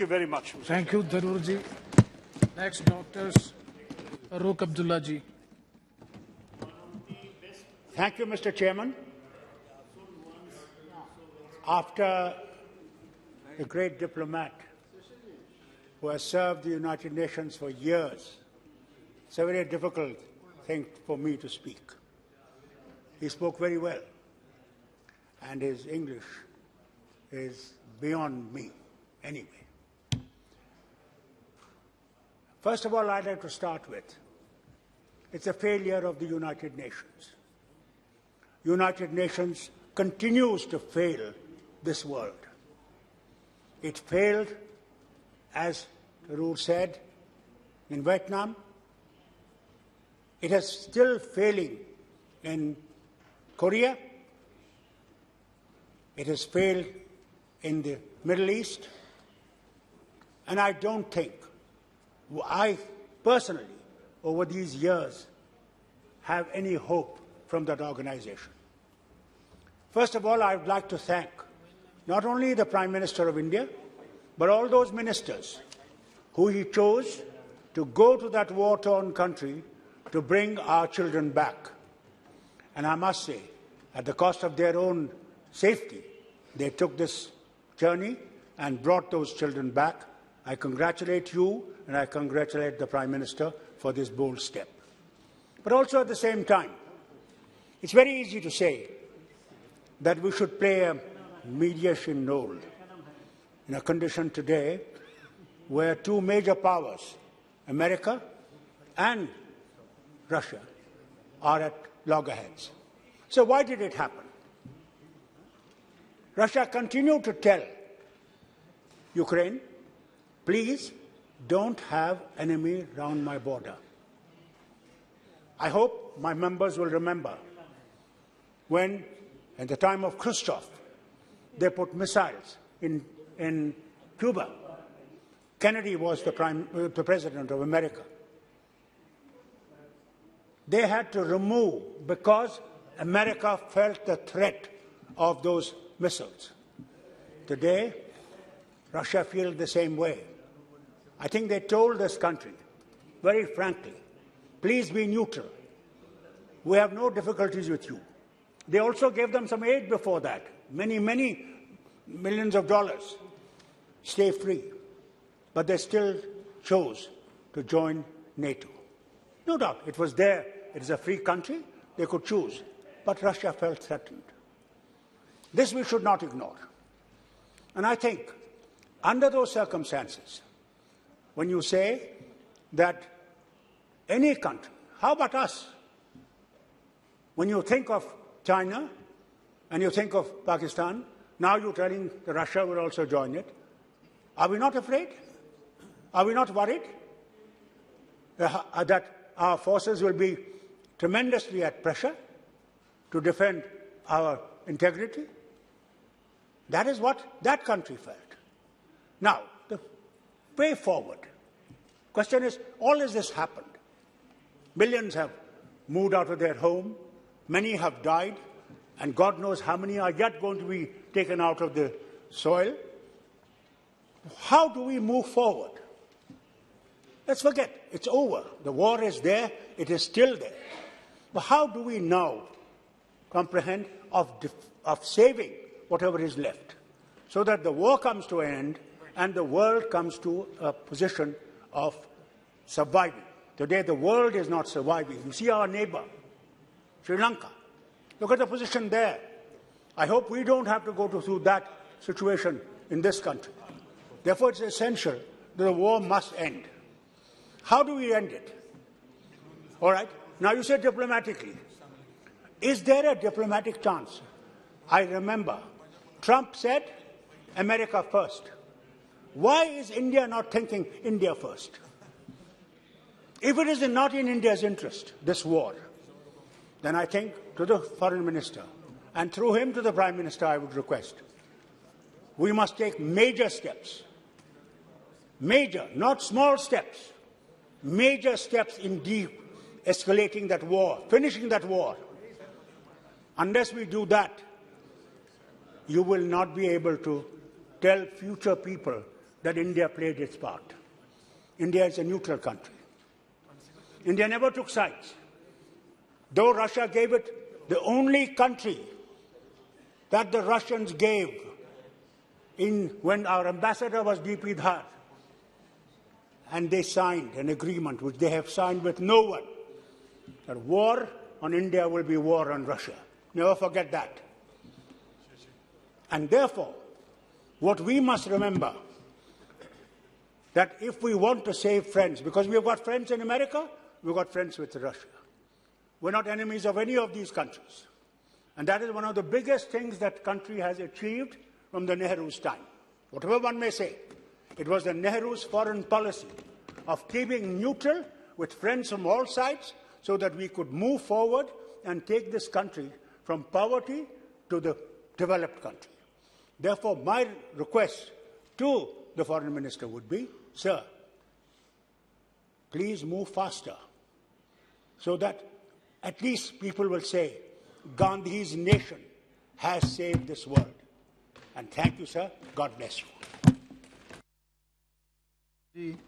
Thank you very much. Thank you, Darur ji. Next, doctors, Farooq Abdullah ji. Thank you, Mr. Chairman. After a great diplomat who has served the United Nations for years, it's a very difficult thing for me to speak. He spoke very well, and his English is beyond me anyway. First of all, I'd like to start with, it's a failure of the United Nations. United Nations continues to fail this world. It failed, as Farooq said, in Vietnam. It is still failing in Korea. It has failed in the Middle East. And I don't think, I personally, over these years, have any hope from that organization. First of all, I would like to thank not only the Prime Minister of India, but all those ministers who he chose to go to that war-torn country to bring our children back. And I must say, at the cost of their own safety, they took this journey and brought those children back. I congratulate you and I congratulate the Prime Minister for this bold step. But also at the same time, it's very easy to say that we should play a mediation role in a condition today where two major powers, America and Russia, are at loggerheads. So why did it happen? Russia continued to tell Ukraine, please don't have enemy round my border. I hope my members will remember when, at the time of Khrushchev, they put missiles in Cuba. Kennedy was the president of America. They had to remove because America felt the threat of those missiles. Today, Russia feels the same way. I think they told this country, very frankly, please be neutral. We have no difficulties with you. They also gave them some aid before that, many millions of dollars. Stay free. But they still chose to join NATO. No doubt, it was there. It is a free country. They could choose. But Russia felt threatened. This we should not ignore. And I think, under those circumstances, when you say that any country, how about us? When you think of China and you think of Pakistan, now you're telling that Russia will also join it. Are we not afraid? Are we not worried that our forces will be tremendously at pressure to defend our integrity? That is what that country felt. Now, the way forward. Question is, all this happened. Millions have moved out of their home. Many have died. And God knows how many are yet going to be taken out of the soil. How do we move forward? Let's forget, it's over. The war is there, it is still there. But how do we now comprehend of saving whatever is left, so that the war comes to an end and the world comes to a position of surviving? Today the world is not surviving. You see our neighbor, Sri Lanka. Look at the position there. I hope we don't have to go through that situation in this country. Therefore, it's essential that the war must end. How do we end it? All right. Now, you said diplomatically. Is there a diplomatic chance? I remember Trump said, America first. Why is India not thinking India first? If it is not in India's interest, this war, then I think to the foreign minister and through him to the Prime Minister, I would request, we must take major steps. Major, not small steps. Major steps in de-escalating that war, finishing that war. Unless we do that, you will not be able to tell future people that India played its part. India is a neutral country. India never took sides. Though Russia gave it, the only country that the Russians gave when our ambassador was D.P. Dhar, and they signed an agreement which they have signed with no one, that war on India will be war on Russia. Never forget that. And therefore, what we must remember, that if we want to save friends, because we have got friends in America, we've got friends with Russia. We're not enemies of any of these countries. And that is one of the biggest things that country has achieved from the Nehru's time. Whatever one may say, it was the Nehru's foreign policy of keeping neutral with friends from all sides so that we could move forward and take this country from poverty to the developed country. Therefore, my request to the Foreign Minister would be, sir, please move faster so that at least people will say, Gandhi's nation has saved this world. And thank you, sir. God bless you.